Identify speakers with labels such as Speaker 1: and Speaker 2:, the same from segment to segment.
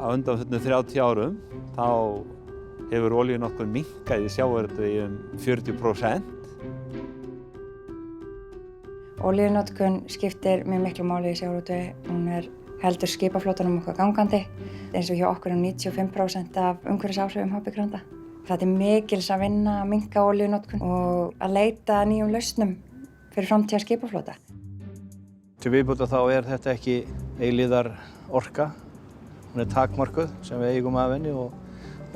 Speaker 1: á undanförnum 30 árum þá hefur olíunotkun minnkað í sjávarútvegi 40%.
Speaker 2: Olíunotkun skiptir mjög miklu máli í sjávarútvegi. Hún heldur skipaflotanum okkar gangandi, eins og hjá okkur 95% af umhverfisáhrifum hábjargranda. Það mikils að vinna að minnka olíunotkun og að leita að nýjum lausnum fyrir framtíðar skipaflota.
Speaker 3: Til viðbótar þá þetta ekki eilífðar orka. Hún takmörkuð sem við eigum af henni og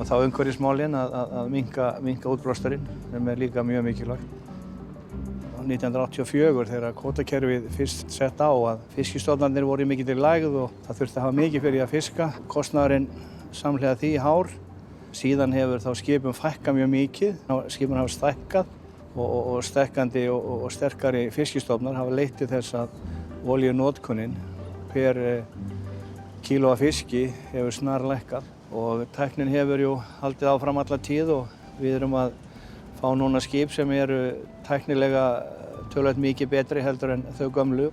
Speaker 3: þá umhverfismálin að minnka útblásturinn sem líka mjög mikilvægt. 1984 þegar kvótakerfið fyrst sett á að fiskistofnarnir voru í mikilli lægð og það þurfti að hafa mikið fyrir að fiska. Kostnaðurinn samhliða því hár. Síðan hefur þá skipum fækkað mjög mikið. Skipin hafa stækkað og stækkandi og sterkari fiskistofnar hafa leitt til þess að olíunotkunin per kíló af fiski hefur snarlækkað. Og tæknin hefur haldið áfram alla tíð og við erum að fá núna skip sem eru tæknilega töluvert mikið betri heldur en þau gömlu.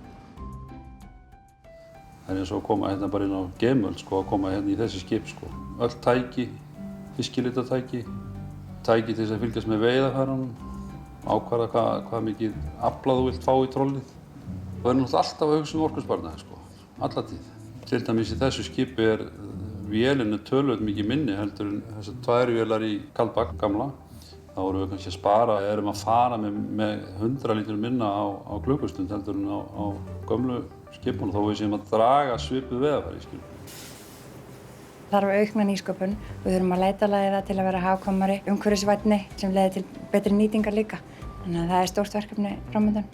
Speaker 4: Það eins og að koma hérna bara inn á gemöld, að koma hérna í þessi skip. Öll tæki, fiskilitatæki, tæki til þess að fylgjast með veiðarfærunum, ákvarða hvað mikið afla þú vilt fá í trollið. Það náttúrulega alltaf að hugsa orkusparnaði, alla tíð. Til dæmis í þessu skipi vélin töluvert mikið minni heldur en þessar 2 vélar í Kaldbak gamla. Þá erum við kannski að spara, erum að fara með 100 lítrum minna á klukkustund heldur en á gömlu skipunum, þó við séum að draga svipuð veiðarfæri.
Speaker 2: Þarf aukna nýsköpun. Við þurfum að leita leiða til að vera hagkvæmari, umhverfisvænni sem leiðir til betri nýtingar líka. Þannig að það stórt verkefni framundan.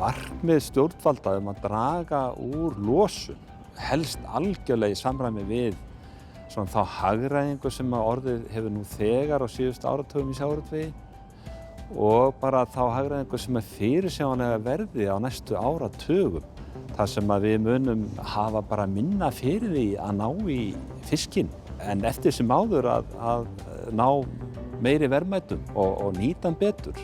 Speaker 1: Markmið stjórnvalda að draga úr losun, helst algjörlega í samræmi við þá hagræðingu sem orðið hefur nú þegar á síðustu áratugum í sjávarútvegi og bara þá hagræðingu sem fyrirsjáanlega verði á næstu áratugum. Það sem við munum hafa bara minna fyrir því að ná í fiskinn en eftir sem áður að ná meiri verðmætum og nýta hann betur.